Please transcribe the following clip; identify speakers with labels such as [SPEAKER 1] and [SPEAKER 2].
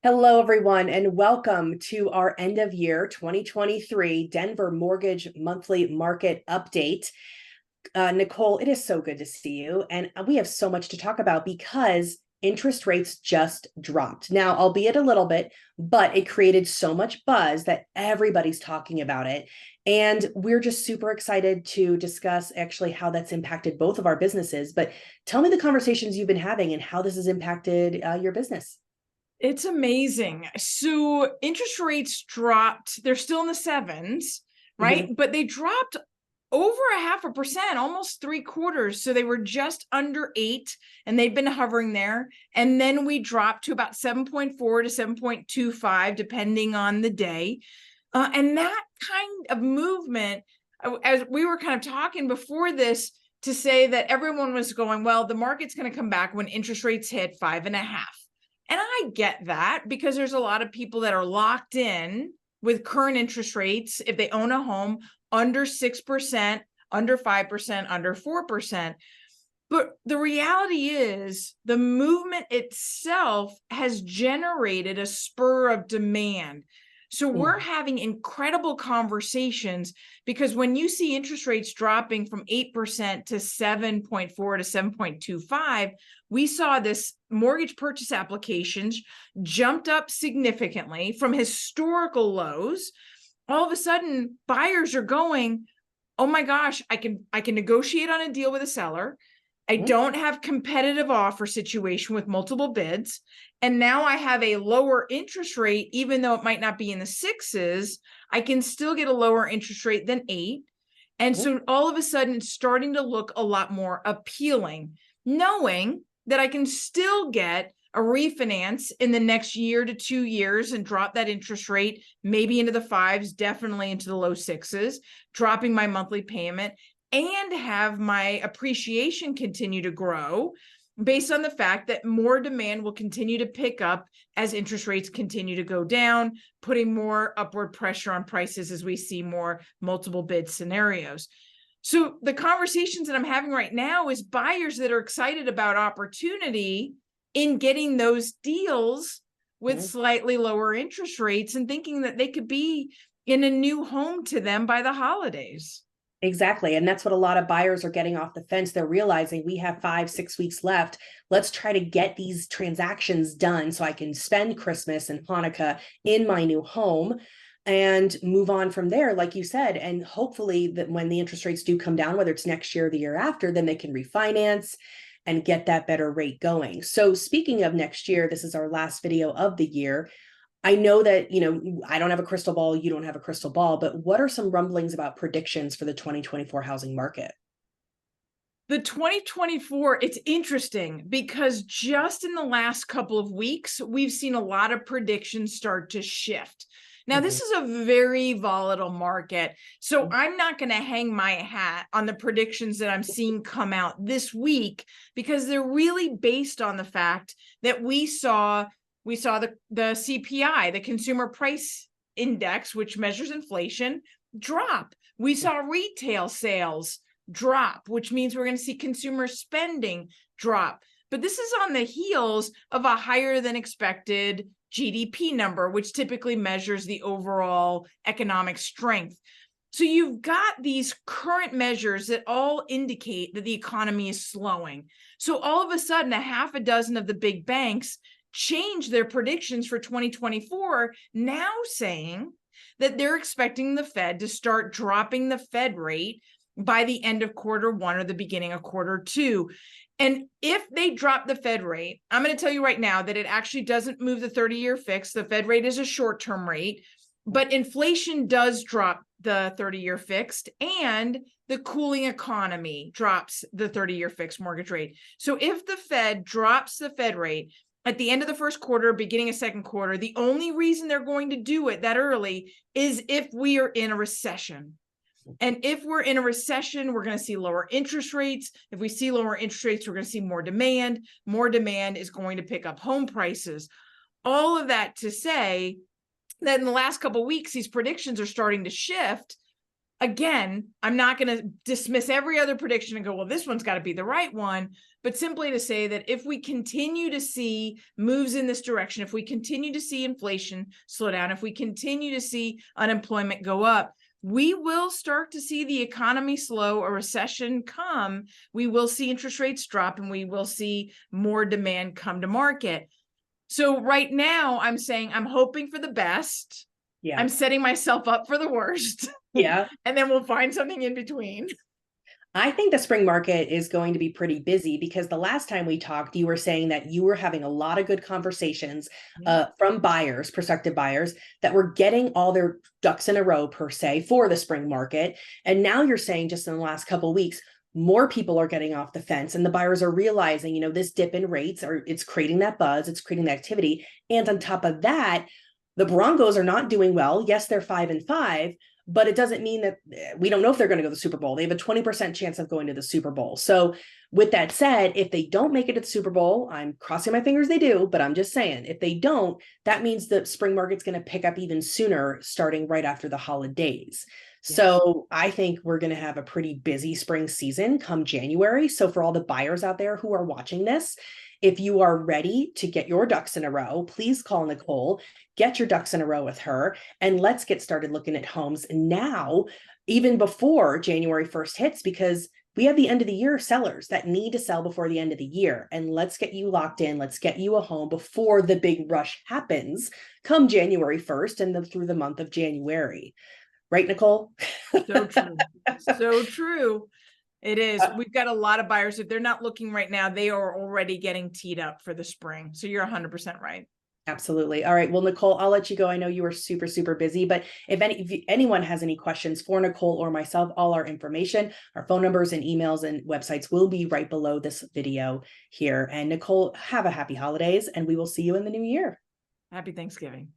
[SPEAKER 1] Hello, everyone, and welcome to our end of year 2023 Denver Mortgage Monthly Market Update. Nicole, it is so good to see you. And we have so much to talk about because interest rates just dropped. Now, albeit a little bit, but it created so much buzz that everybody's talking about it. And we're just super excited to discuss actually how that's impacted both of our businesses. But tell me the conversations you've been having and how this has impacted your business.
[SPEAKER 2] It's amazing. So interest rates dropped. They're still in the sevens, right?
[SPEAKER 1] Mhm.
[SPEAKER 2] But they dropped over 0.5%, almost three quarters. So they were just under 8 and they've been hovering there. And then we dropped to about 7.4 to 7.25, depending on the day. And that kind of movement, as we were kind of talking before this, to say that everyone was going, well, the market's going to come back when interest rates hit 5.5. And I get that because there's a lot of people that are locked in with current interest rates if they own a home under 6%, under 5%, under 4%. But the reality is the movement itself has generated a spur of demand. So we're having incredible conversations because when you see interest rates dropping from 8% to 7.4 to 7.25, we saw this mortgage purchase applications jumped up significantly from historical lows. All of a sudden, buyers are going, "Oh my gosh, I can negotiate on a deal with a seller. I don't have competitive offer situation with multiple bids. And now I have a lower interest rate, even though it might not be in the sixes, I can still get a lower interest rate than 8. And so all of a sudden it's starting to look a lot more appealing, knowing that I can still get a refinance in the next year to 2 years and drop that interest rate, maybe into the fives, definitely into the low sixes, dropping my monthly payment and have my appreciation continue to grow based on the fact that more demand will continue to pick up as interest rates continue to go down, putting more upward pressure on prices as we see more multiple bid scenarios. So the conversations that I'm having right now is buyers that are excited about opportunity in getting those deals with slightly lower interest rates and thinking that they could be in a new home to them by the holidays.
[SPEAKER 1] Exactly. And that's what a lot of buyers are getting off the fence. They're realizing we have 5, 6 weeks left. Let's try to get these transactions done so I can spend Christmas and Hanukkah in my new home and move on from there, like you said. And hopefully that when the interest rates do come down, whether it's next year or the year after, then they can refinance and get that better rate going. So speaking of next year, this is our last video of the year. I know that, I don't have a crystal ball, you don't have a crystal ball, but what are some rumblings about predictions for the 2024 housing market?
[SPEAKER 2] The 2024, it's interesting because just in the last couple of weeks, we've seen a lot of predictions start to shift. Now, this is a very volatile market, so I'm not going to hang my hat on the predictions that I'm seeing come out this week because they're really based on the fact that we saw the CPI, the Consumer Price Index, which measures inflation, drop. We saw retail sales drop, which means we're going to see consumer spending drop. But this is on the heels of a higher than expected GDP number, which typically measures the overall economic strength. So you've got these current measures that all indicate that the economy is slowing. So all of a sudden, a half a dozen of the big banks change their predictions for 2024, now saying that they're expecting the Fed to start dropping the Fed rate by the end of Q1 or the beginning of Q2. And if they drop the Fed rate, I'm going to tell you right now that it actually doesn't move the 30-year fix. The Fed rate is a short-term rate, but inflation does drop the 30-year fixed and the cooling economy drops the 30-year fixed mortgage rate. So if the Fed drops the Fed rate at the end of the first quarter, beginning of second quarter, the only reason they're going to do it that early is if we are in a recession. And if we're in a recession, we're going to see lower interest rates. If we see lower interest rates, we're going to see more demand. More demand is going to pick up home prices. All of that to say that in the last couple of weeks, these predictions are starting to shift again, I'm not going to dismiss every other prediction and go, well, this one's got to be the right one, but simply to say that if we continue to see moves in this direction, if we continue to see inflation slow down, if we continue to see unemployment go up, we will start to see the economy slow, a recession come, we will see interest rates drop, and we will see more demand come to market. So right now I'm saying I'm hoping for the best.
[SPEAKER 1] Yeah.
[SPEAKER 2] I'm setting myself up for the worst.
[SPEAKER 1] Yeah.
[SPEAKER 2] And then we'll find something in between.
[SPEAKER 1] I think the spring market is going to be pretty busy because the last time we talked, you were saying that you were having a lot of good conversations from buyers, prospective buyers, that were getting all their ducks in a row, per se, for the spring market. And now you're saying just in the last couple of weeks, more people are getting off the fence and the buyers are realizing, this dip in rates, it's creating that buzz, it's creating the activity. And on top of that, the Broncos are not doing well. Yes, they're 5-5, but it doesn't mean that we don't know if they're going to go to the Super Bowl. They have a 20% chance of going to the Super Bowl. So with that said, if they don't make it to the Super Bowl, I'm crossing my fingers they do, but I'm just saying, if they don't, that means the spring market's going to pick up even sooner, starting right after the holidays. Yes. So I think we're going to have a pretty busy spring season come January. So for all the buyers out there who are watching this, if you are ready to get your ducks in a row, please call Nicole, get your ducks in a row with her, and let's get started looking at homes now, even before January 1st hits, because we have the end of the year sellers that need to sell before the end of the year. And let's get you locked in. Let's get you a home before the big rush happens come January 1st and through the month of January. Right, Nicole?
[SPEAKER 2] So true. So true. It is. We've got a lot of buyers. If they're not looking right now, they are already getting teed up for the spring. So you're 100% right.
[SPEAKER 1] Absolutely. All right. Well, Nicole, I'll let you go. I know you are super, super busy, but if anyone has any questions for Nicole or myself, all our information, our phone numbers and emails and websites will be right below this video here. And Nicole, have a happy holidays, and we will see you in the new year.
[SPEAKER 2] Happy Thanksgiving.